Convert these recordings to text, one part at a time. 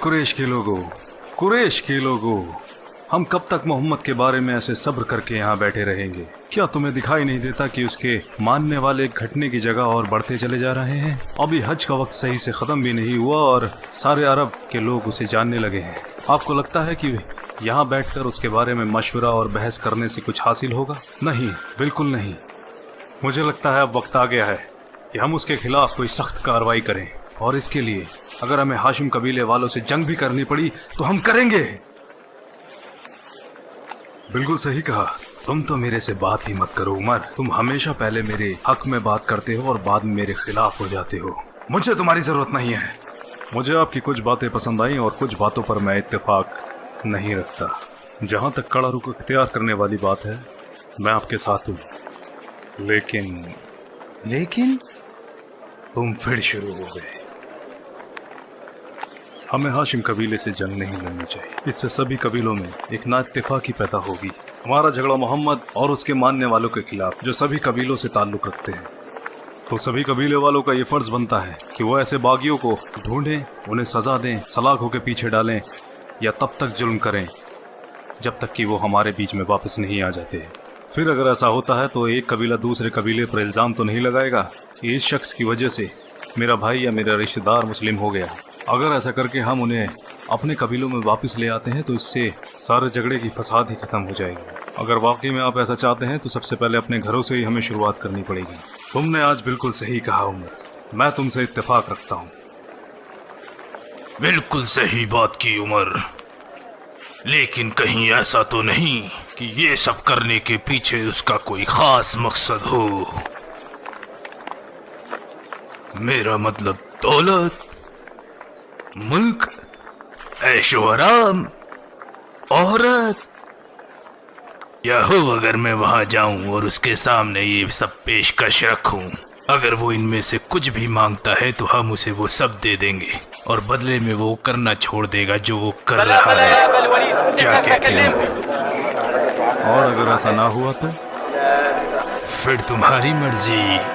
कुरैश के लोगों, कुरैश के लोगों, हम कब तक मोहम्मद के बारे में ऐसे सब्र करके यहाँ बैठे रहेंगे? क्या तुम्हें दिखाई नहीं देता कि उसके मानने वाले घटने की जगह और बढ़ते चले जा रहे हैं? अभी हज का वक्त सही से खत्म भी नहीं हुआ और सारे अरब के लोग उसे जानने लगे हैं। आपको लगता है कि यहाँ बैठकर उसके बारे में मशवरा और बहस करने से कुछ हासिल होगा? नहीं, बिल्कुल नहीं। मुझे लगता है अब वक्त आ गया है कि हम उसके खिलाफ कोई सख्त कार्रवाई करें, और इसके लिए अगर हमें हाशिम कबीले वालों से जंग भी करनी पड़ी तो हम करेंगे। बिल्कुल सही कहा। तुम तो मेरे से बात ही मत करो उमर। तुम हमेशा पहले मेरे हक में बात करते हो और बाद में मेरे खिलाफ हो जाते हो। मुझे तुम्हारी जरूरत नहीं है। मुझे आपकी कुछ बातें पसंद आई और कुछ बातों पर मैं इत्तेफाक नहीं रखता। जहां तक कड़ा रुख इख्तियार करने वाली बात है, मैं आपके साथ हूँ। लेकिन तुम फिर शुरू हो गए। हमें हाशिम कबीले से जंग नहीं लड़नी चाहिए। इससे सभी कबीलों में एक नाइत्तेफाकी पैदा होगी। हमारा झगड़ा मोहम्मद और उसके मानने वालों के खिलाफ, जो सभी कबीलों से ताल्लुक रखते हैं। तो सभी कबीले वालों का ये फर्ज बनता है कि वो ऐसे बागियों को ढूंढें, उन्हें सजा दें, सलाखों के पीछे डालें या तब तक जुल्म करें जब तक कि वो हमारे बीच में वापस नहीं आ जाते। फिर अगर ऐसा होता है तो एक कबीला दूसरे कबीले पर इल्ज़ाम तो नहीं लगाएगा कि इस शख्स की वजह से मेरा भाई या मेरा रिश्तेदार मुस्लिम हो गया। अगर ऐसा करके हम उन्हें अपने कबीलों में वापस ले आते हैं तो इससे सारे झगड़े की फसाद ही खत्म हो जाएगी। अगर वाकई में आप ऐसा चाहते हैं तो सबसे पहले अपने घरों से ही हमें शुरुआत करनी पड़ेगी। तुमने आज बिल्कुल सही कहा उमर, मैं तुमसे इत्तेफाक रखता हूँ। बिल्कुल सही बात की उमर, लेकिन कहीं ऐसा तो नहीं कि ये सब करने के पीछे उसका कोई खास मकसद हो। मेरा मतलब दौलत, मुल्क, ऐशो आराम, औरत, या हो अगर मैं वहां जाऊं और उसके सामने ये सब पेशकश रखूं, अगर वो इनमें से कुछ भी मांगता है तो हम उसे वो सब दे देंगे और बदले में वो करना छोड़ देगा जो वो कर रहा है। क्या कहते हैं? और अगर ऐसा ना हुआ तो फिर तुम्हारी मर्जी।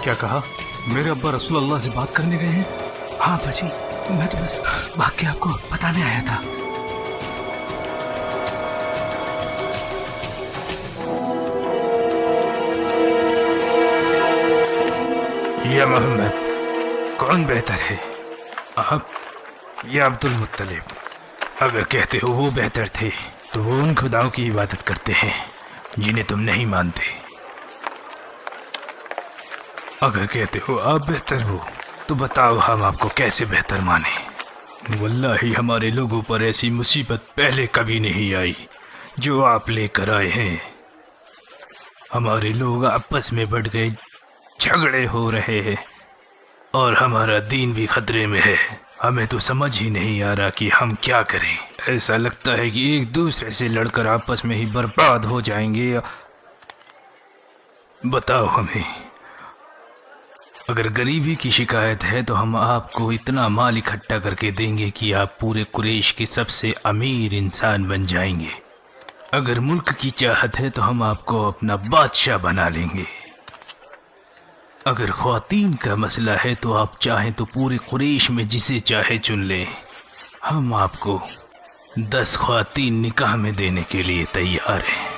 क्या कहा? मेरे अब्बा रसूल अल्लाह से बात करने गए हैं? हाँ बाजी, मैं तो बस भाग के आपको बताने आया था। या मोहम्मद, कौन बेहतर है, आप या अब्दुल मुत्तलिब? अगर कहते हो वो बेहतर थे तो वो उन खुदाओं की इबादत करते हैं जिन्हें तुम नहीं मानते। अगर कहते हो आप बेहतर हो तो बताओ हम आपको कैसे बेहतर माने। वल्लाही हमारे लोगों पर ऐसी मुसीबत पहले कभी नहीं आई जो आप लेकर आए हैं। हमारे लोग आपस में बढ़ गए, झगड़े हो रहे हैं और हमारा दीन भी खतरे में है। हमें तो समझ ही नहीं आ रहा कि हम क्या करें। ऐसा लगता है कि एक दूसरे से लड़कर आपस में ही बर्बाद हो जाएंगे। बताओ हमें, अगर गरीबी की शिकायत है तो हम आपको इतना माल इकट्ठा करके देंगे कि आप पूरे कुरैश के सबसे अमीर इंसान बन जाएंगे। अगर मुल्क की चाहत है तो हम आपको अपना बादशाह बना लेंगे। अगर ख्वातीन का मसला है तो आप चाहें तो पूरे कुरैश में जिसे चाहे चुन लें। हम आपको 10 ख्वातीन निकाह में देने के लिए तैयार हैं।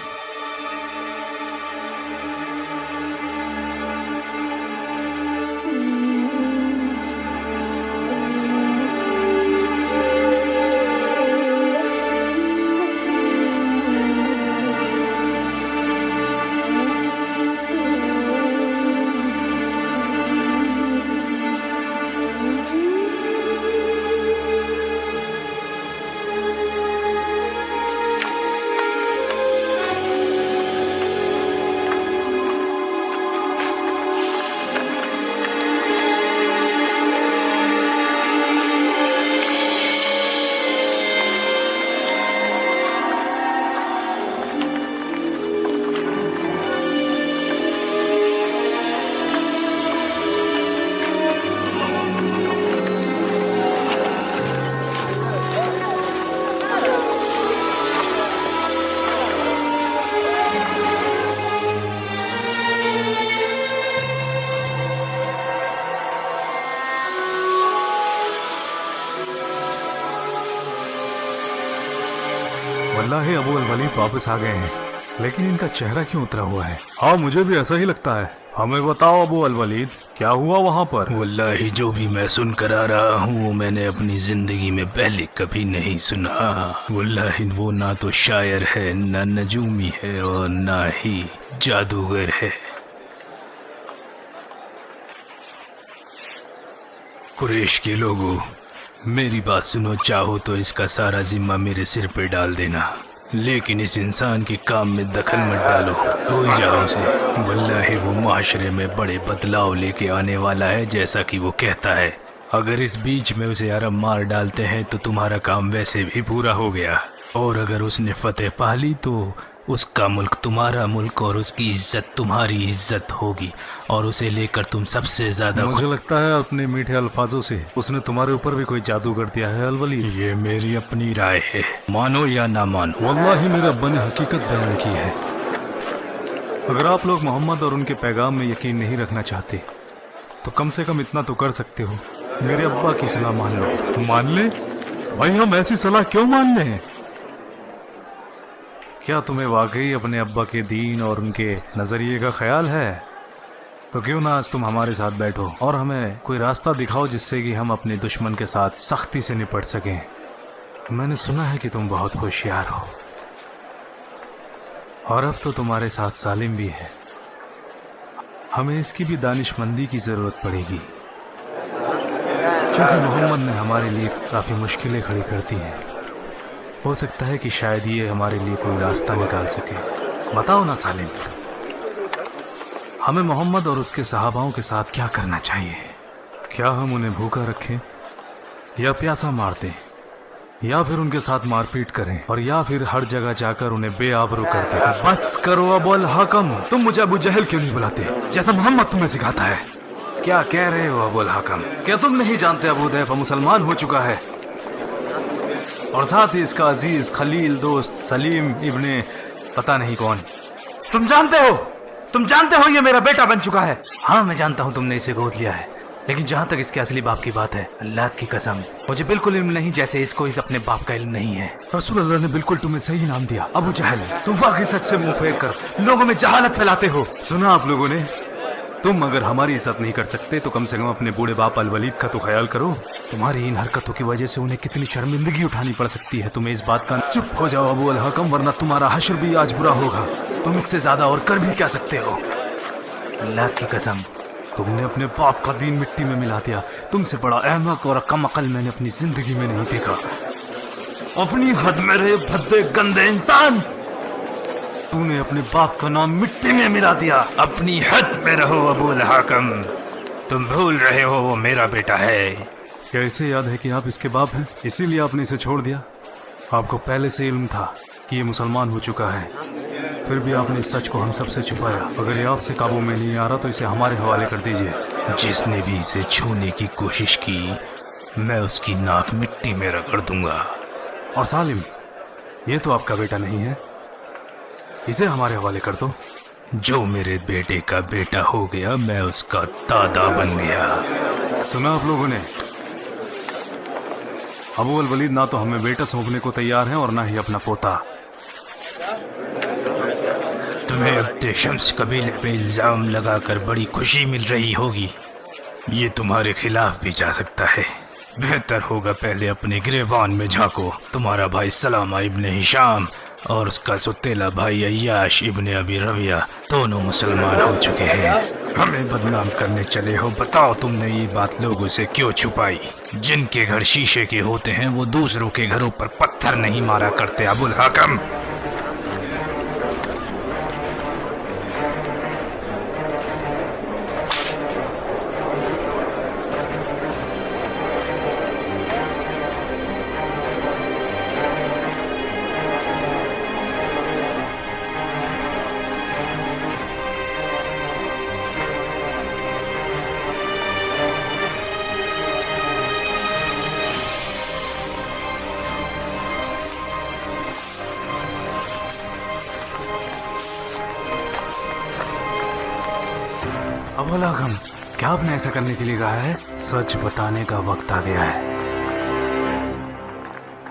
वल्लाही अबू अल वलीद वापस आ गए हैं, लेकिन इनका चेहरा क्यों उतरा हुआ है? हाँ, मुझे भी ऐसा ही लगता है। हमें बताओ अबू अल वलीद, क्या हुआ वहाँ पर? वल्लाही जो भी मैं सुन कर आ रहा हूँ वो मैंने अपनी जिंदगी में पहले कभी नहीं सुना। वल्लाही वो ना तो शायर है, ना नजूमी है, और ना ही जादूगर है। कुरैश के लोगों, मेरी बात सुनो। चाहो तो इसका सारा जिम्मा मेरे सिर पे डाल देना, लेकिन इस इंसान के काम में दखल मत डालो। भूल जाओ उसे। वल्लाही वो माशरे में बड़े बदलाव लेके आने वाला है, जैसा कि वो कहता है। अगर इस बीच में उसे अरब मार डालते हैं तो तुम्हारा काम वैसे भी पूरा हो गया, और अगर उसने फतेह पा ली तो उसका मुल्क तुम्हारा मुल्क और उसकी इज्जत तुम्हारी इज्जत होगी, और उसे लेकर तुम सबसे ज्यादा। मुझे लगता है अपने मीठे अल्फाजों से उसने तुम्हारे ऊपर भी कोई जादू कर दिया है अल वलीद। ये मेरी अपनी राय है, मानो या ना मानो। वल्लाही मेरे अब्बा ने हकीकत बयान की है। अगर आप लोग मोहम्मद और उनके पैगाम में यकीन नहीं रखना चाहते तो कम से कम इतना तो कर सकते हो, मेरे अब्बा की सलाह मान लो। मान ले? भाई हम ऐसी सलाह क्यों मान लें? क्या तुम्हें वाकई अपने अब्बा के दीन और उनके नज़रिए का ख्याल है? तो क्यों ना आज तुम हमारे साथ बैठो और हमें कोई रास्ता दिखाओ जिससे कि हम अपने दुश्मन के साथ सख्ती से निपट सकें। मैंने सुना है कि तुम बहुत होशियार हो, और अब तो तुम्हारे साथ सालिम भी है। हमें इसकी भी दानिशमंदी की ज़रूरत पड़ेगी, क्योंकि मोहम्मद ने हमारे लिए काफ़ी मुश्किलें खड़ी कर दी हैं। हो सकता है कि शायद ये हमारे लिए कोई रास्ता निकाल सके। बताओ ना सालिम, हमें मोहम्मद और उसके सहाबाओं के साथ क्या करना चाहिए? क्या हम उन्हें भूखा रखें, या प्यासा मार दें, या फिर उनके साथ मारपीट करें, और या फिर हर जगह जाकर उन्हें बेआबरू कर दें? बस करो अबुल हकम, तुम मुझे अबू जहल क्यों नहीं बुलाते जैसा मोहम्मद तुम्हें सिखाता है? क्या कह रहे हो अबुल हकम? क्या तुम नहीं जानते अबू दैफा मुसलमान हो चुका है, और साथ ही इसका अजीज खलील दोस्त सलीम इब्ने पता नहीं कौन। तुम जानते हो ये मेरा बेटा बन चुका है। हाँ मैं जानता हूँ तुमने इसे गोद लिया है, लेकिन जहाँ तक इसके असली बाप की बात है, अल्लाह की कसम मुझे बिल्कुल इल्म नहीं, जैसे इसको इस अपने बाप का इल्म नहीं है। रसूल अल्लाह ने बिल्कुल तुम्हें सही नाम दिया, अबू जहल। तुम वाकई सच से मुंह फेर कर लोगों में जहालत फैलाते हो। सुना आप लोगों ने, तुम अगर हमारी इज्जत नहीं कर सकते तो कम से कम अपने बूढ़े बाप अल वलीद का तो ख्याल करो। तुम्हारी इन हरकतों की वजह से उन्हें कितनी शर्मिंदगी उठानी पड़ सकती है, तुम्हें इस बात का। चुप हो जाओ अबू अल हकम, वरना तुम्हारा हश्र भी आज बुरा होगा। तुम इससे ज्यादा और कर भी क्या सकते हो? अल्लाह की कसम, तुमने अपने बाप का दीन मिट्टी में मिला दिया। तुमसे बड़ा अहमक और कम अकल मैंने अपनी जिंदगी में नहीं देखा। अपनी हद में रहे भद्दे गंदे इंसान, तूने अपने बाप का नाम मिट्टी में मिला दिया। अपनी हद में रहो अबुल हाकम, तुम भूल रहे हो वो मेरा बेटा है। क्या इसे याद है कि आप इसके बाप हैं, इसीलिए आपने इसे छोड़ दिया? आपको पहले से इल्म था कि ये मुसलमान हो चुका है, फिर भी आपने इस सच को हम सबसे छुपाया। अगर ये आपसे काबू में नहीं आ रहा तो इसे हमारे हवाले कर दीजिए। जिसने भी इसे छूने की कोशिश की मैं उसकी नाक मिट्टी में रगड़ दूंगा। और सालिम, ये तो आपका बेटा नहीं है, इसे हमारे हवाले कर दो। जो मेरे बेटे का बेटा हो गया मैं उसका दादा बन गया। सुना आप लोगों ने, अबू अल वलीद ना तो हमें बेटा सौंपने को तैयार है और ना ही अपना पोता। तुम्हें अब शम्स कबीले पे इल्जाम लगाकर बड़ी खुशी मिल रही होगी। ये तुम्हारे खिलाफ भी जा सकता है। बेहतर होगा पहले अपने गिरेबान में झांको। तुम्हारा भाई सलामा इब्ने हिशाम और उसका सुतेला भाई अय्याश इब्ने अबी रबिया दोनों मुसलमान हो चुके हैं। हमें बदनाम करने चले हो। बताओ तुमने ये बात लोगों से क्यों छुपाई? जिनके घर शीशे के होते हैं वो दूसरों के घरों पर पत्थर नहीं मारा करते अबुल हाकम। अबुल हकम, क्या आपने ऐसा करने के लिए कहा है? सच बताने का वक्त आ गया है।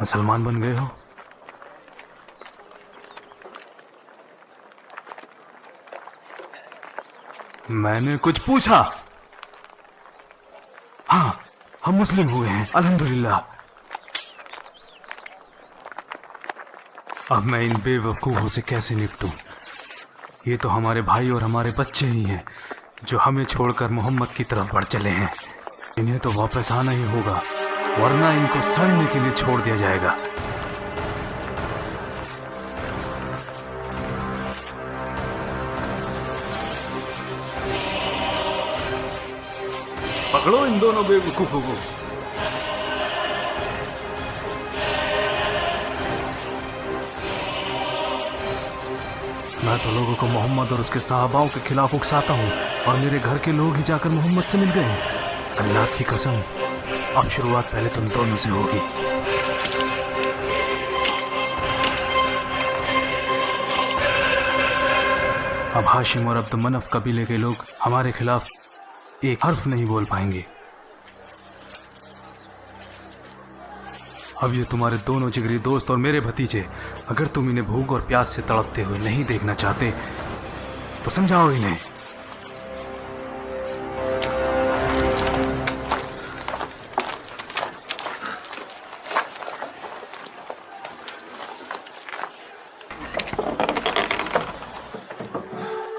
मुसलमान बन गए हो, मैंने कुछ पूछा? हाँ, हम मुस्लिम हुए हैं, अल्हम्दुलिल्लाह। अब मैं इन बेवकूफों से कैसे निपटूं? ये तो हमारे भाई और हमारे बच्चे ही हैं जो हमें छोड़कर मोहम्मद की तरफ बढ़ चले हैं। इन्हें तो वापस आना ही होगा, वरना इनको सड़ने के लिए छोड़ दिया जाएगा। पकड़ो इन दोनों बेवकूफों को। मैं तो लोगों को मोहम्मद और उसके सहाबाओं के खिलाफ उकसाता हूँ और मेरे घर के लोग ही जाकर मोहम्मद से मिल गए। अल्लाह की कसम, अब शुरुआत पहले तुम दोनों से होगी। अब हाशिम और अब्द मनफ कबीले के लोग हमारे खिलाफ एक हर्फ नहीं बोल पाएंगे। अब ये तुम्हारे दोनों जिगरी दोस्त और मेरे भतीजे, अगर तुम इन्हें भूख और प्यास से तड़पते हुए नहीं देखना चाहते तो समझाओ इन्हें।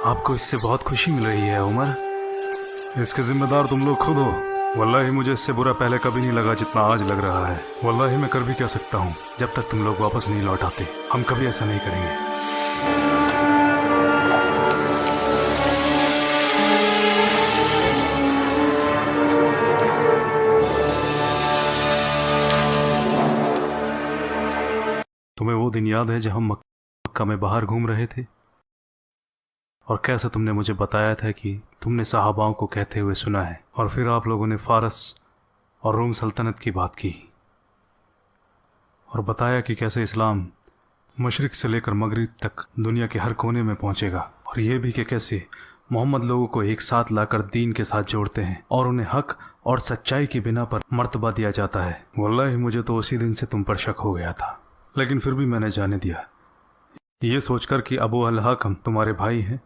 आपको इससे बहुत खुशी मिल रही है उमर? इसके जिम्मेदार तुम लोग खुद हो। वल्लाही मुझे इससे बुरा पहले कभी नहीं लगा जितना आज लग रहा है। वल्लाही मैं कर भी क्या सकता हूँ, जब तक तुम लोग वापस नहीं लौट आते हम कभी ऐसा नहीं करेंगे। तुम्हें वो दिन याद है जब हम मक्का में बाहर घूम रहे थे और कैसे तुमने मुझे बताया था कि तुमने सहाबाओं को कहते हुए सुना है, और फिर आप लोगों ने फारस और रोम सल्तनत की बात की और बताया कि कैसे इस्लाम मशरिक से लेकर मगरिब तक दुनिया के हर कोने में पहुंचेगा, और ये भी कि कैसे मोहम्मद लोगों को एक साथ लाकर दीन के साथ जोड़ते हैं और उन्हें हक और सच्चाई की बिना पर मर्तबा दिया जाता है। वल्लाही मुझे तो उसी दिन से तुम पर शक हो गया था, लेकिन फिर भी मैंने जाने दिया, ये सोचकर कि अबू अल हाकम तुम्हारे भाई हैं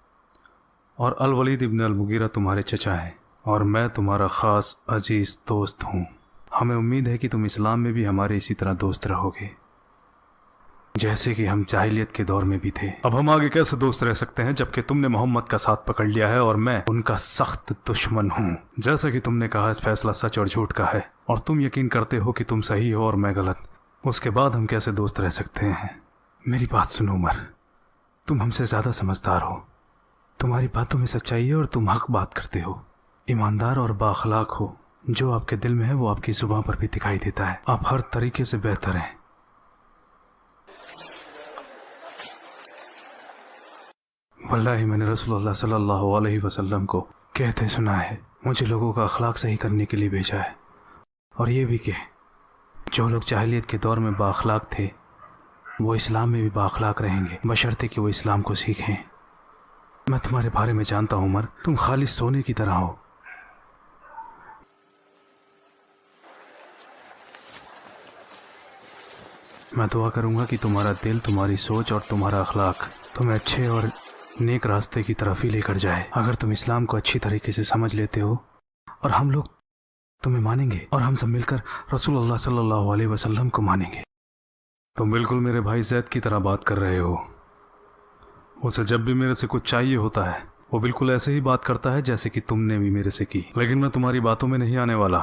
और अल वलीद इब्न अल मुगीरा तुम्हारे चचा हैं और मैं तुम्हारा ख़ास अजीज़ दोस्त हूँ। हमें उम्मीद है कि तुम इस्लाम में भी हमारे इसी तरह दोस्त रहोगे जैसे कि हम जाहिलियत के दौर में भी थे। अब हम आगे कैसे दोस्त रह सकते हैं जबकि तुमने मोहम्मद का साथ पकड़ लिया है और मैं उनका सख्त दुश्मन हूँ। जैसा कि तुमने कहा फैसला सच और झूठ का है और तुम यकीन करते हो कि तुम सही हो और मैं गलत, उसके बाद हम कैसे दोस्त रह सकते हैं? मेरी बात सुनो उमर, तुम हमसे ज़्यादा समझदार हो, तुम्हारी बातों में सच्चाई है और तुम हक बात करते हो, ईमानदार और बाखलाक हो। जो आपके दिल में है वो आपकी जुबान पर भी दिखाई देता है। आप हर तरीके से बेहतर हैं। वल्लाही मैंने रसूलुल्लाह सल्लल्लाहु अलैहि वसल्लम को कहते सुना है, मुझे लोगों का अखलाक सही करने के लिए भेजा है, और ये भी कि जो लोग जाहिलियत के दौर में बाखलाक थे वो इस्लाम में भी बाखलाक रहेंगे, बशर्ते कि वो इस्लाम को सीखें। मैं तुम्हारे बारे में जानता हूं उमर, तुम खालिस सोने की तरह हो। मैं दुआ करूंगा कि तुम्हारा दिल, तुम्हारी सोच और तुम्हारा अखलाक तुम्हें अच्छे और नेक रास्ते की तरफ ही लेकर जाए। अगर तुम इस्लाम को अच्छी तरीके से समझ लेते हो और हम लोग तुम्हें मानेंगे और हम सब मिलकर रसूलुल्लाह सल्लल्लाहु अलैहि वसल्लम को मानेंगे। तुम बिल्कुल मेरे भाई जैद की तरह बात कर रहे हो। उसे जब भी मेरे से कुछ चाहिए होता है वो बिल्कुल ऐसे ही बात करता है जैसे कि तुमने भी मेरे से की, लेकिन मैं तुम्हारी बातों में नहीं आने वाला।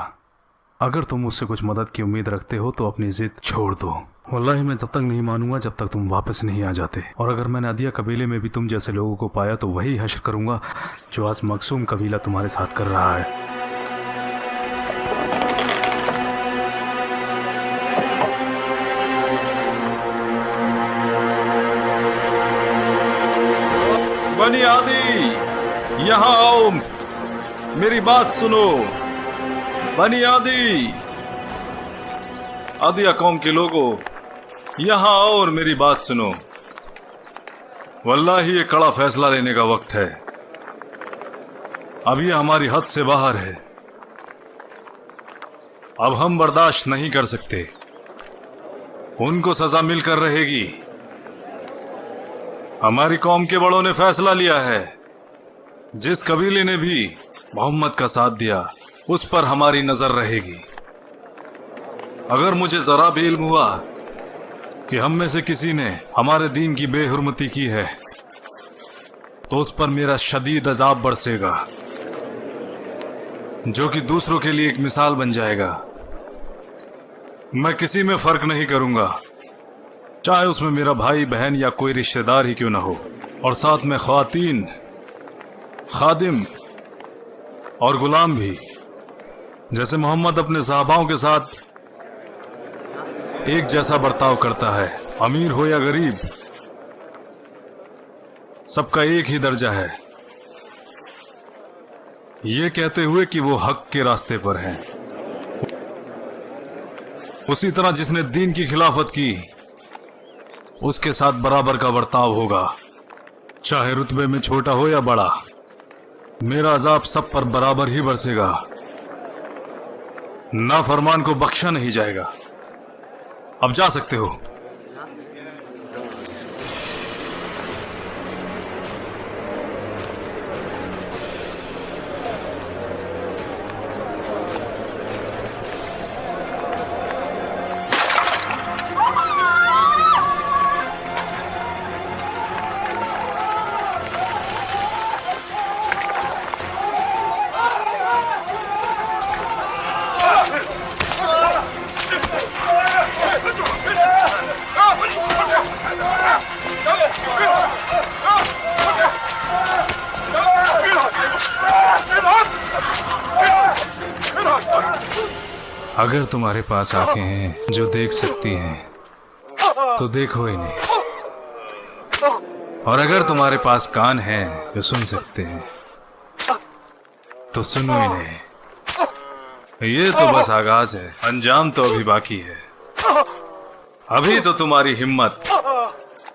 अगर तुम मुझसे कुछ मदद की उम्मीद रखते हो तो अपनी जिद छोड़ दो। वल्लाही मैं तब तक नहीं मानूंगा जब तक तुम वापस नहीं आ जाते, और अगर मैंने अदिया कबीले में भी तुम जैसे लोगों को पाया तो वही हश्र करूंगा जो आज मकसूम कबीला तुम्हारे साथ कर रहा है। बनी आदि यहाँ आओ, मेरी बात सुनो। बनी आदि, आदिया कौम के लोगों यहाँ आओ और मेरी बात सुनो। वल्लाही ये कड़ा फैसला लेने का वक्त है। अब ये हमारी हद से बाहर है। अब हम बर्दाश्त नहीं कर सकते। उनको सजा मिलकर रहेगी। हमारी कौम के बड़ों ने फैसला लिया है जिस कबीले ने भी मोहम्मद का साथ दिया उस पर हमारी नजर रहेगी। अगर मुझे जरा भी इल्म हुआ कि हम में से किसी ने हमारे दीन की बेहुरमती की है तो उस पर मेरा शदीद अजाब बरसेगा, जो कि दूसरों के लिए एक मिसाल बन जाएगा। मैं किसी में फर्क नहीं करूंगा, चाहे उसमें मेरा भाई बहन या कोई रिश्तेदार ही क्यों ना हो, और साथ में ख्वातीन, खादिम और गुलाम भी। जैसे मोहम्मद अपने साहबाओं के साथ एक जैसा बर्ताव करता है, अमीर हो या गरीब, सबका एक ही दर्जा है, ये कहते हुए कि वो हक के रास्ते पर हैं। उसी तरह जिसने दीन की खिलाफत की उसके साथ बराबर का बर्ताव होगा, चाहे रुतबे में छोटा हो या बड़ा। मेरा अजाब सब पर बराबर ही बरसेगा, नाफरमान को बख्शा नहीं जाएगा। अब जा सकते हो। अगर तुम्हारे पास आंखें हैं जो देख सकती हैं तो देखो इन्हें, और अगर तुम्हारे पास कान हैं जो सुन सकते हैं तो सुनो इन्हें। ये तो बस आगाज है, अंजाम तो अभी बाकी है। अभी तो तुम्हारी हिम्मत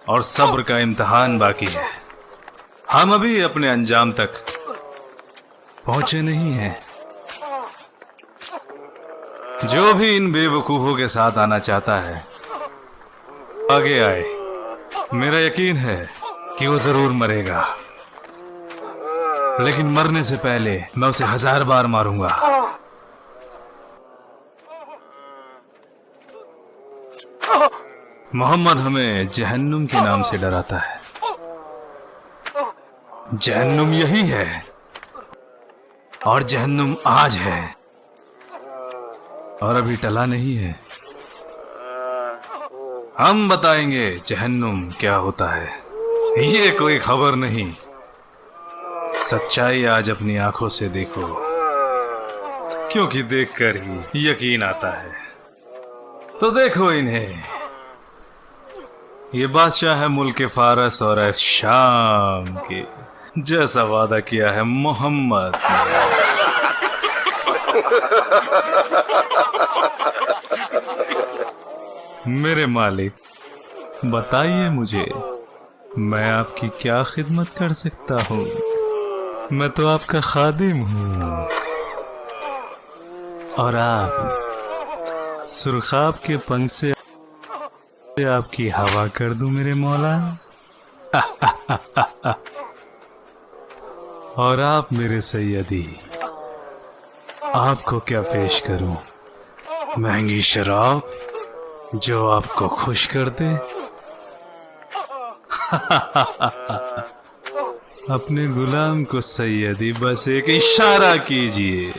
और सब्र का इम्तिहान बाकी है। हम अभी अपने अंजाम तक पहुंचे नहीं हैं। जो भी इन बेवकूफों के साथ आना चाहता है आगे आए। मेरा यकीन है कि वो जरूर मरेगा, लेकिन मरने से पहले मैं उसे 1000 बार मारूंगा। मोहम्मद हमें जहन्नुम के नाम से डराता है। जहन्नुम यही है, और जहन्नुम आज है और अभी टला नहीं है। हम बताएंगे जहन्नुम क्या होता है। ये कोई खबर नहीं, सच्चाई आज अपनी आंखों से देखो, क्योंकि देखकर ही यकीन आता है। तो देखो इन्हें, ये बादशाह है मुल्क फारस और शाम के, जैसा वादा किया है मोहम्मद ने। मेरे मालिक, बताइए मुझे, मैं आपकी क्या खिदमत कर सकता हूँ? मैं तो आपका खादिम हूँ। और आप सुरखाब के पंख से आपकी हवा कर दूं मेरे मौला। और आप मेरे सैयदी, आपको क्या पेश करूं? महंगी शराब जो आपको खुश कर दे? अपने गुलाम को सैयदी बस एक इशारा कीजिए।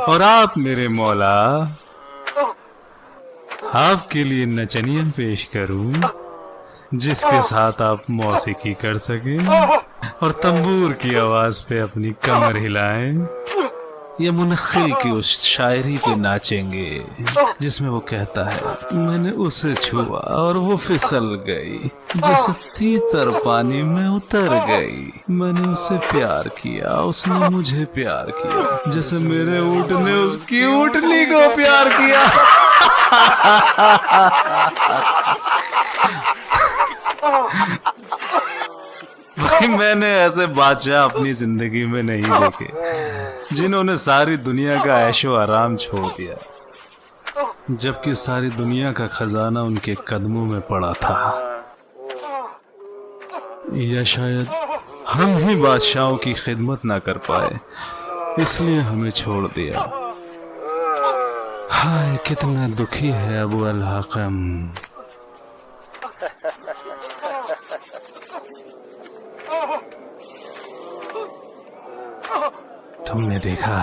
और आप मेरे मौला, आपके लिए नचनियन पेश करूं जिसके साथ आप मौसीकी कर सकें और तंबूर की आवाज पे अपनी कमर हिलाएं, या मुनखिल की उस शायरी पे नाचेंगे जिसमें वो कहता है, मैंने उसे छुआ और वो फिसल गई, जैसे तीतर पानी में उतर गई। मैंने उसे प्यार किया, उसने मुझे प्यार किया, जैसे मेरे ऊँट ने उसकी ऊँटनी को प्यार किया। भाई, मैंने ऐसे बादशाह अपनी जिंदगी में नहीं देखे जिन्होंने सारी दुनिया का ऐशो आराम छोड़ दिया। जबकि सारी दुनिया का खजाना उनके कदमों में पड़ा था। या शायद हम ही बादशाहों की खिदमत ना कर पाए, इसलिए हमें छोड़ दिया। हाय कितना दुखी है अबू अल हकम। तुमने देखा,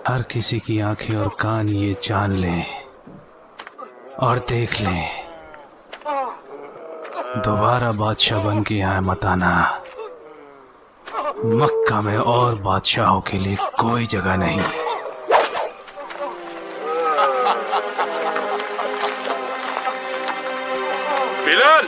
हर किसी की आंखें और कान ये जान लें और देख लें, दोबारा बादशाह बन के यहाँ मत आना। मक्का में और बादशाहों के लिए कोई जगह नहीं। बिलाल!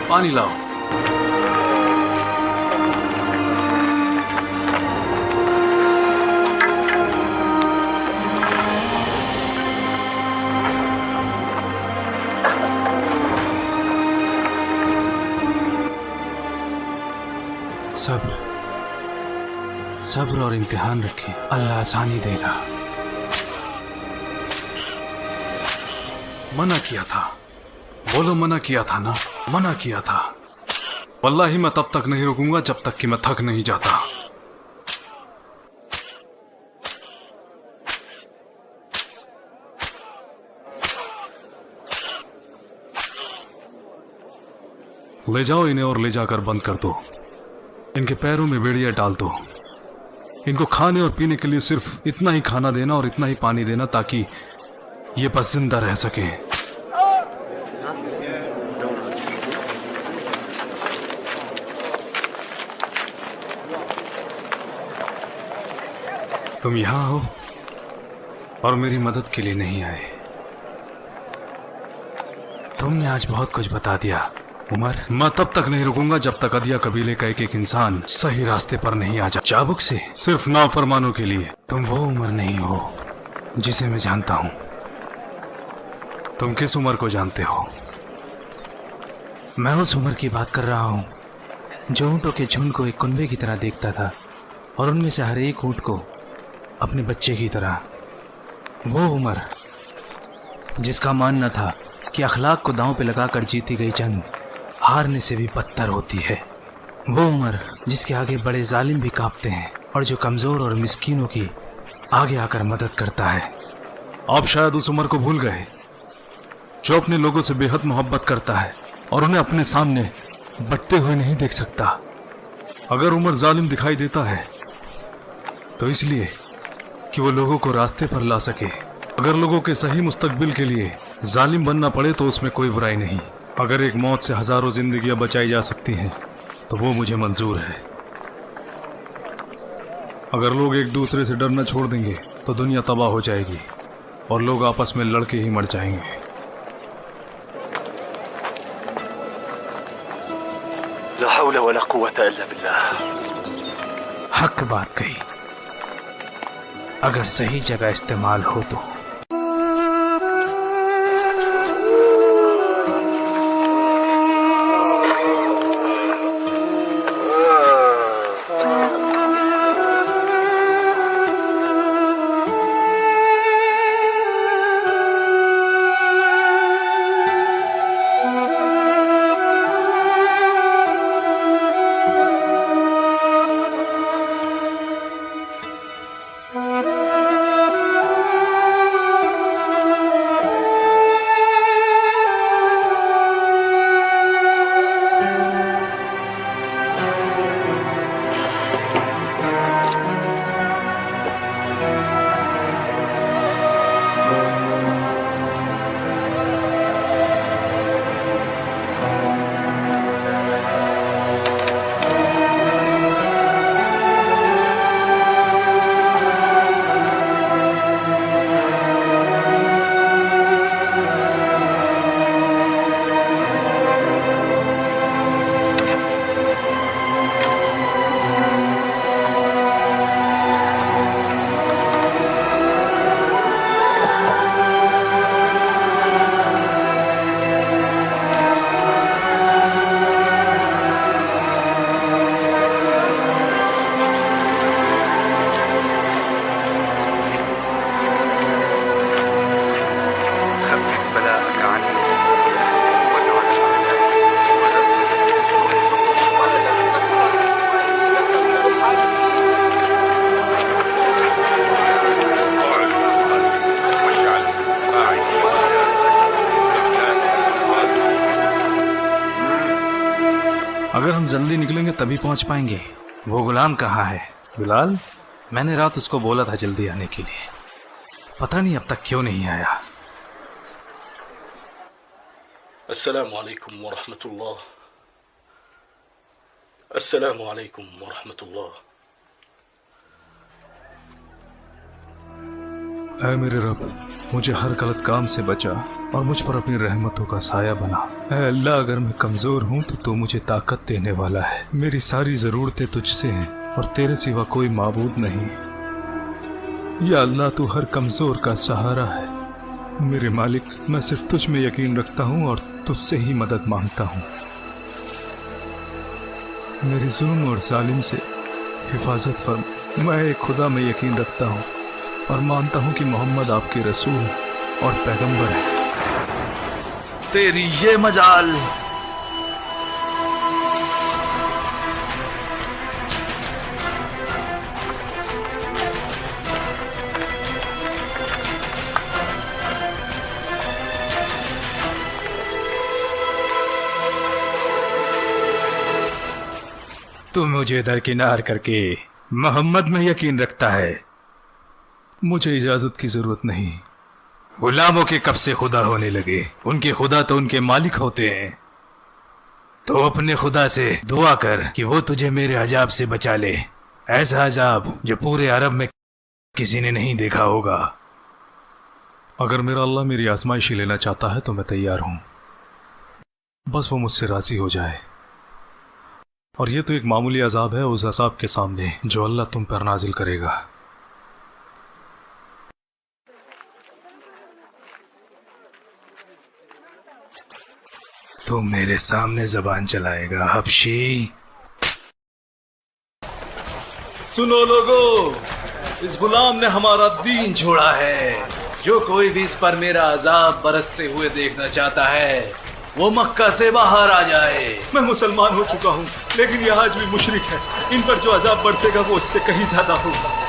पानी लाओ। सब्र, सब्र और इम्तिहान रखें, अल्लाह आसानी देगा। मना किया था, बोलो मना किया था ना, मना किया था। वल्लाही मैं तब तक नहीं रुकूंगा जब तक कि मैं थक नहीं जाता। ले जाओ इन्हें और ले जाकर बंद कर दो। इनके पैरों में बेड़ियां डाल दो। इनको खाने और पीने के लिए सिर्फ इतना ही खाना देना और इतना ही पानी देना ताकि ये बस जिंदा रह सके। तुम यहां हो और मेरी मदद के लिए नहीं आए। तुमने आज बहुत कुछ बता दिया उमर। मैं तब तक नहीं रुकूंगा जब तक अदिया कबीले का एक एक इंसान सही रास्ते पर नहीं आ जा। चाबुक से सिर्फ नाफरमानों के लिए। तुम वो उमर नहीं हो जिसे मैं जानता हूं। तुम किस उमर को जानते हो? मैं उस उमर की बात कर रहा हूं जो ऊंटों के झुंड को एक कुनबे की तरह देखता था और उनमें से हर एक ऊंट को अपने बच्चे की तरह। वो उमर जिसका मानना था कि अखलाक को दांव पे लगाकर जीती गई जंग हारने से भी बदतर होती है। वो उमर जिसके आगे बड़े जालिम भी कांपते हैं और जो कमज़ोर और मिस्कीनों की आगे आकर मदद करता है। आप शायद उस उमर को भूल गए जो अपने लोगों से बेहद मोहब्बत करता है और उन्हें अपने सामने बटते हुए नहीं देख सकता। अगर उमर जालिम दिखाई देता है तो इसलिए कि वो लोगों को रास्ते पर ला सके। अगर लोगों के सही मुस्तकबिल के लिए जालिम बनना पड़े तो उसमें कोई बुराई नहीं। अगर एक मौत से हजारों जिंदगियां बचाई जा सकती हैं तो वो मुझे मंजूर है। अगर लोग एक दूसरे से डरना छोड़ देंगे तो दुनिया तबाह हो जाएगी और लोग आपस में लड़के ही मर जाएंगे। ला हौला वला कुव्वता इल्ला बिल्लाह। हक बात कही, अगर सही जगह इस्तेमाल हो तो। हम जल्दी निकलेंगे तभी पहुंच पाएंगे। वो गुलाम कहाँ है? बिलाल, मैंने रात उसको बोला था जल्दी आने के लिए, पता नहीं अब तक क्यों नहीं आया। अस्सलामु अलैकुम व रहमतुल्लाह। अस्सलामु अलैकुम व रहमतुल्लाह। ऐ मेरे रब, मुझे हर गलत काम से बचा और मुझ पर अपनी रहमतों का साया बना। ऐ अल्लाह, अगर मैं कमजोर हूँ तो तू मुझे ताकत देने वाला है। मेरी सारी जरूरतें तुझसे हैं और तेरे सिवा कोई माबूद नहीं। या अल्लाह, तू हर कमजोर का सहारा है। मेरे मालिक, मैं सिर्फ तुझ में यकीन रखता हूँ और तुझसे ही मदद मांगता हूँ। मेरी जुल्म और जालिम से हिफाजत फरमा। मैं एक खुदा में यकीन रखता हूँ और मानता हूँ कि मोहम्मद आपके रसूल और पैगंबर है। तेरी ये मजाल। तू मुझे दरकिनार करके मोहम्मद में यकीन रखता है। मुझे इजाजत की जरूरत नहीं। गुलामों के कब से खुदा होने लगे? उनके खुदा तो उनके मालिक होते हैं। तो अपने खुदा से दुआ कर कि वो तुझे मेरे अजाब से बचा ले, ऐसा अजाब जो पूरे अरब में किसी ने नहीं देखा होगा। अगर मेरा अल्लाह मेरी आजमाइशी लेना चाहता है तो मैं तैयार हूं, बस वो मुझसे राजी हो जाए। और ये तो एक मामूली अजाब है उस अजाब के सामने जो अल्लाह तुम पर नाजिल करेगा। तू मेरे सामने जबान चलाएगा हबशी? सुनो लोगों, इस गुलाम ने हमारा दीन छोड़ा है। जो कोई भी इस पर मेरा अजाब बरसते हुए देखना चाहता है वो मक्का से बाहर आ जाए। मैं मुसलमान हो चुका हूँ, लेकिन यह आज भी मुशरिक है। इन पर जो अजाब बरसेगा वो इससे कहीं ज्यादा होगा।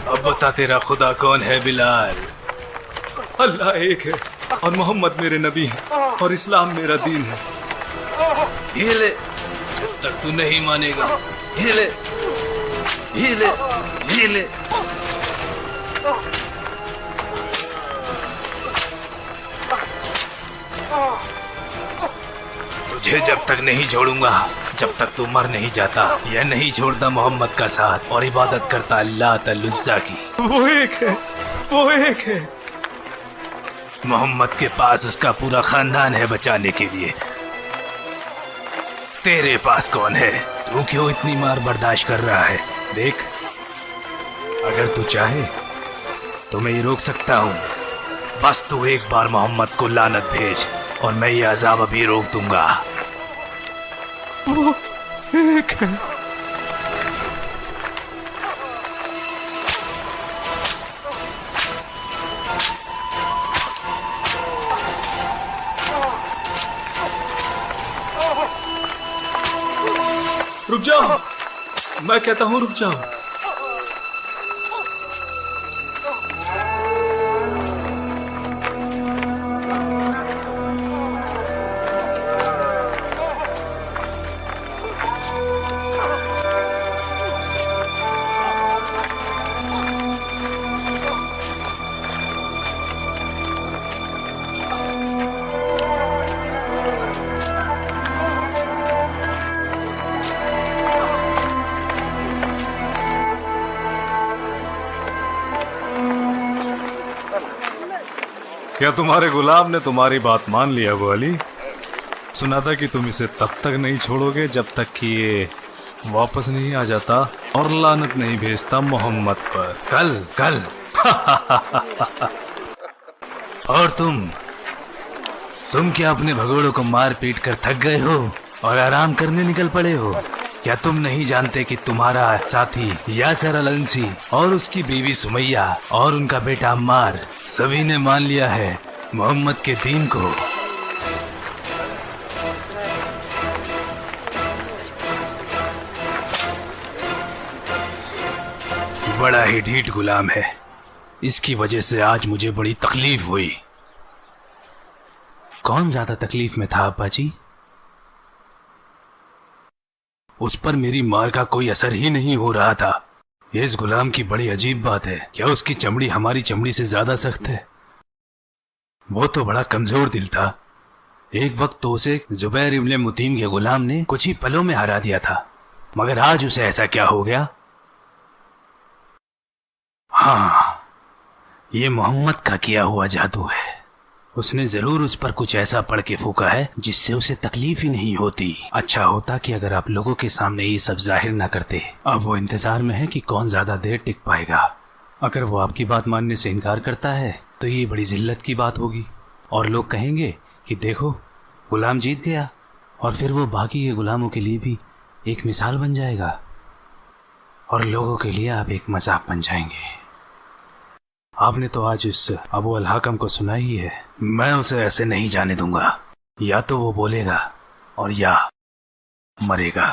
अब बता तेरा खुदा कौन है बिलाल? अल्लाह एक है और मोहम्मद मेरे नबी है और इस्लाम मेरा दीन है। ये ले, जब तक तू नहीं मानेगा। ये ले, ये ले, ये ले। तुझे जब तक नहीं छोड़ूंगा जब तक तू मर नहीं जाता या नहीं छोड़ता मोहम्मद का साथ और इबादत करता अल्लाह तलुज़्ज़ा की। वो एक है, वो एक है। मोहम्मद के पास उसका पूरा खानदान है बचाने के लिए। तेरे पास कौन है? तू क्यों इतनी मार बर्दाश्त कर रहा है? देख, अगर तू चाहे तो मैं ये रोक सकता हूँ। बस तू एक बार मोहम्मद को लानत भेज और मैं ये अजाब अभी रोक दूंगा। वो एक है। रुक जाओ, मैं कहता हूं रुक जाओ। क्या तुम्हारे गुलाम ने तुम्हारी बात मान लिया अबू अली? सुना था कि तुम इसे तब तक नहीं छोड़ोगे जब तक कि ये वापस नहीं आ जाता और लानत नहीं भेजता मोहम्मद पर। कल कल और तुम क्या अपने भगोड़ों को मार पीट कर थक गए हो और आराम करने निकल पड़े हो? क्या तुम नहीं जानते कि तुम्हारा साथी यासर अल अंसी और उसकी बीवी सुमैया और उनका बेटा अम्मार सभी ने मान लिया है मोहम्मद के दीन को। बड़ा ही ढीठ गुलाम है, इसकी वजह से आज मुझे बड़ी तकलीफ हुई। कौन ज्यादा तकलीफ में था अब्बा जी? उस पर मेरी मार का कोई असर ही नहीं हो रहा था। इस गुलाम की बड़ी अजीब बात है, क्या उसकी चमड़ी हमारी चमड़ी से ज्यादा सख्त है? वो तो बड़ा कमजोर दिल था। एक वक्त तो उसे जुबैर इब्ने मुतीम के गुलाम ने कुछ ही पलों में हरा दिया था, मगर आज उसे ऐसा क्या हो गया? हाँ, ये मोहम्मद का किया हुआ जादू है। उसने जरूर उस पर कुछ ऐसा पढ़ के फूका है जिससे उसे तकलीफ ही नहीं होती। अच्छा होता कि अगर आप लोगों के सामने ये सब जाहिर ना करते। अब वो इंतजार में है कि कौन ज्यादा देर टिक पाएगा। अगर वो आपकी बात मानने से इनकार करता है तो ये बड़ी जिल्लत की बात होगी और लोग कहेंगे कि देखो गुलाम जीत गया, और फिर वो बाकी के गुलामों के लिए भी एक मिसाल बन जाएगा और लोगों के लिए आप एक मजाक बन जाएंगे। आपने तो आज उस अबू अल हाकम को सुना ही है। मैं उसे ऐसे नहीं जाने दूंगा। या तो वो बोलेगा और या मरेगा।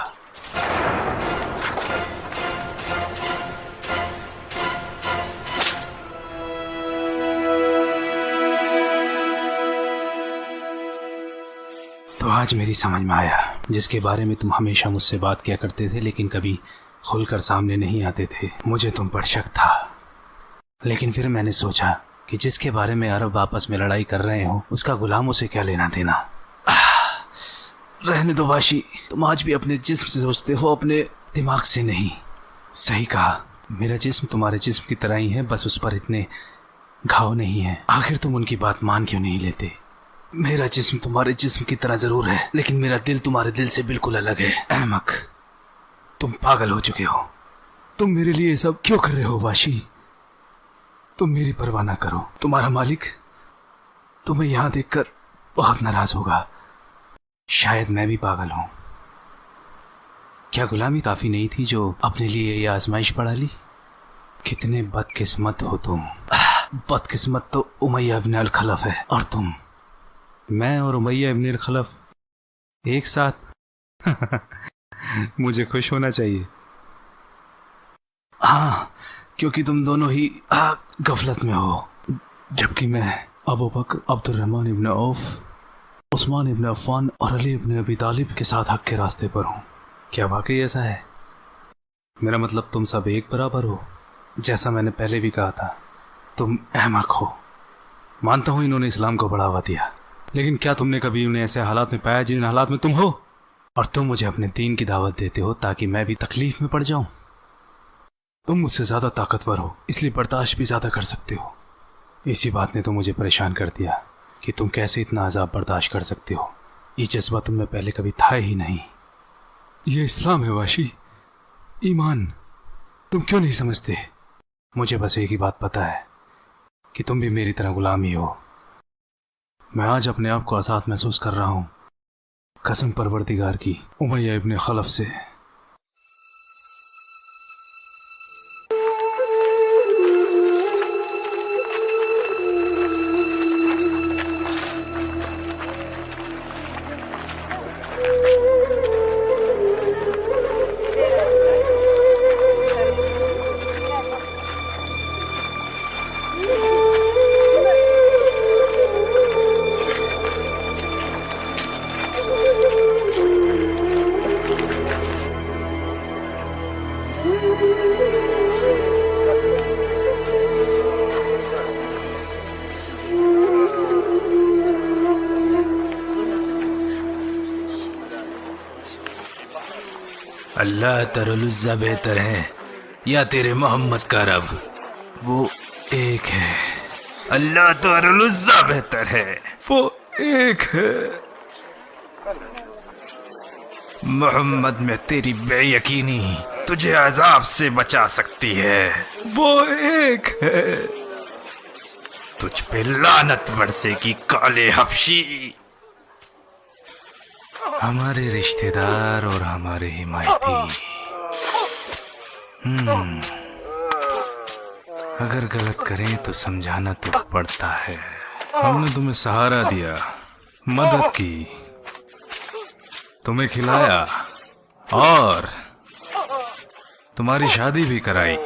तो आज मेरी समझ में आया, जिसके बारे में तुम हमेशा मुझसे बात किया करते थे लेकिन कभी खुलकर सामने नहीं आते थे। मुझे तुम पर शक था, लेकिन फिर मैंने सोचा कि जिसके बारे में अरब आपस में लड़ाई कर रहे हो उसका गुलामों से क्या लेना देना। रहने दो वाशी, तुम आज भी अपने जिस्म से सोचते हो, अपने दिमाग से नहीं। सही कहा, मेरा जिस्म तुम्हारे जिस्म की तरह ही है, बस उस पर इतने घाव नहीं है। आखिर तुम उनकी बात मान क्यों नहीं लेते? मेरा जिस्म तुम्हारे जिस्म की तरह जरूर है, लेकिन मेरा दिल तुम्हारे दिल से बिल्कुल अलग है। अहमक, तुम पागल हो चुके हो। तुम मेरे लिए सब क्यों कर रहे हो वाशी? तुम मेरी परवाह ना करो। तुम्हारा मालिक तुम्हें यहां देखकर बहुत नाराज होगा। शायद मैं भी पागल हूं। क्या गुलामी काफी नहीं थी जो अपने लिए ये आजमाइश पड़ा ली? कितने बदकिस्मत हो तुम। बदकिस्मत तो उमैया इब्न अल खलफ है, और तुम, मैं और उमैया इब्न अल खलफ एक साथ। मुझे खुश होना चाहिए। हाँ, क्योंकि तुम दोनों ही गफलत में हो, जबकि मैं अबू बकर, अब्दुर्रहमान इब्न औफ, उस्मान इब्न अफ़्फ़ान और अली इब्न अबी तालिब के साथ हक के रास्ते पर हूँ। क्या वाकई ऐसा है? मेरा मतलब तुम सब एक बराबर हो। जैसा मैंने पहले भी कहा था, तुम अहमक हो। मानता हूँ इन्होंने इस्लाम को बढ़ावा दिया, लेकिन क्या तुमने कभी उन्हें ऐसे हालात में पाया जिन हालात में तुम हो? और तुम मुझे अपने दीन की दावत देते हो ताकि मैं भी तकलीफ में पड़ जाऊं। तुम मुझसे ज्यादा ताकतवर हो, इसलिए बर्दाश्त भी ज्यादा कर सकते हो। इसी बात ने तो मुझे परेशान कर दिया कि तुम कैसे इतना अजाब बर्दाश्त कर सकते हो। ये जज्बा तुम में पहले कभी था ही नहीं। ये इस्लाम है वाशी, ईमान। तुम क्यों नहीं समझते? मुझे बस एक ही बात पता है कि तुम भी मेरी तरह गुलाम ही हो। मैं आज अपने आप को आज़ाद महसूस कर रहा हूँ, कसम परवरदिगार की, उमैया इब्न खलफ से। अल्लाह तरलुज़्ज़ा बेहतर है या तेरे मोहम्मद का रब? वो एक है। अल्लाह तरलुज़्ज़ा बेहतर है, वो एक है। मोहम्मद में तेरी बेयकीनी तुझे अजाब से बचा सकती है। वो एक है। तुझ पे लानत बरसेगी काले हफ्शी। हमारे रिश्तेदार और हमारे हिमायती। अगर गलत करें तो समझाना तो पड़ता है। हमने तुम्हें सहारा दिया, मदद की, तुम्हें खिलाया और तुम्हारी शादी भी कराई।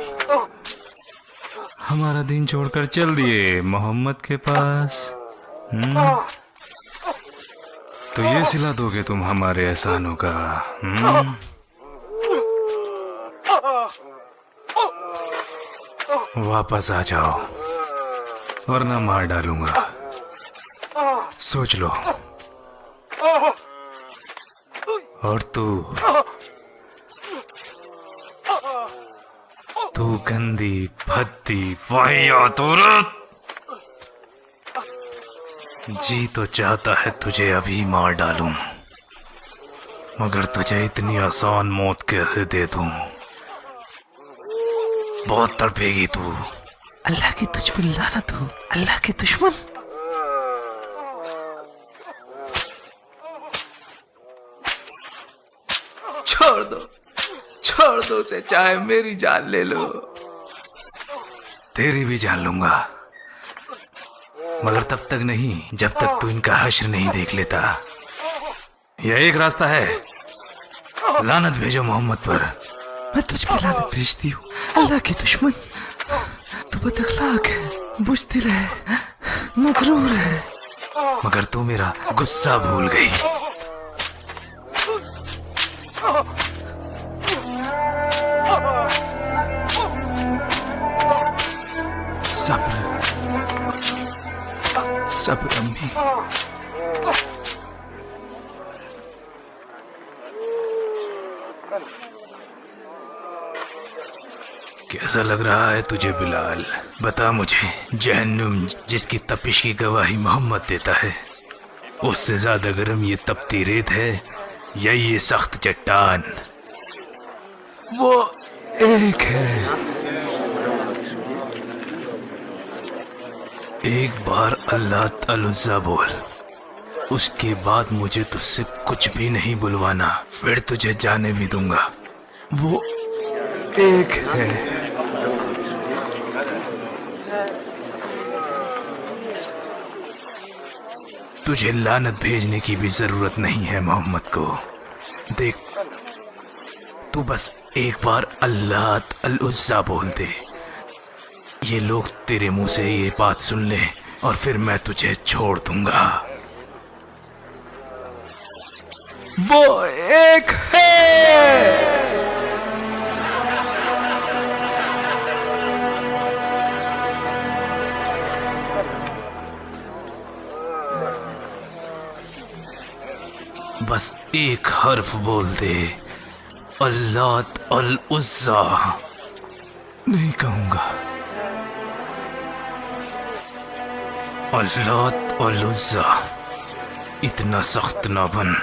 हमारा दिन छोड़कर चल दिए मोहम्मद के पास। तो ये सिला दोगे तुम हमारे एहसानों का? वापस आ जाओ वरना मार डालूंगा। सोच लो। और तू गंदी भद्दी वाहियात औरत, जी तो चाहता है तुझे अभी मार डालूं, मगर तुझे इतनी आसान मौत कैसे दे दूं? बहुत तड़पेगी तू। अल्लाह की तुझ पर लानत हो, अल्लाह के दुश्मन। छोड़ दो उसे, चाहे मेरी जान ले लो। तेरी भी जान लूंगा, मगर तब तक नहीं जब तक तू इनका हश्र नहीं देख लेता। यह एक रास्ता है, लानत भेजो मोहम्मद पर। मैं तुझ पर लानत भेजती हूँ, अल्लाह के दुश्मन। तू बदअखलाक है, बुज़दिल है, मगरूर है, मगर तू मेरा गुस्सा भूल गई। सब्र अम्मी। कैसा लग रहा है तुझे बिलाल? बता मुझे, जहन्नुम जिसकी तपिश की गवाही मोहम्मद देता है, उससे ज्यादा गर्म ये तपती रेत है या ये सख्त चट्टान? वो एक है। एक बार अल्लाह तआला बोल, उसके बाद मुझे तुझसे कुछ भी नहीं बुलवाना, फिर तुझे जाने भी दूंगा। वो एक है। तुझे लानत भेजने की भी जरूरत नहीं है मोहम्मद को। देख, तू बस एक बार अल्लाह अल-उज़्ज़ा बोल दे, ये लोग तेरे मुंह से ये बात सुन ले और फिर मैं तुझे छोड़ दूंगा। वो एक है। बस एक हर्फ बोल दे, अल्लाह अल-उज़्ज़ा। नहीं कहूंगा। अल्लाह अल-उज़्ज़ा। इतना सख्त ना बन,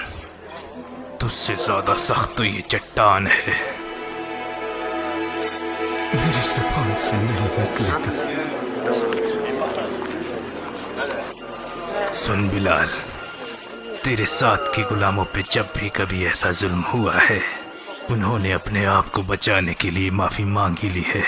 तुझसे ज्यादा सख्त तो ये चट्टान है। मेरी ज़ुबान से नहीं निकलेगा। सुन बिलाल, तेरे साथ के गुलामों पे जब भी कभी ऐसा जुल्म हुआ है, उन्होंने अपने आप को बचाने के लिए माफी मांगी ली है।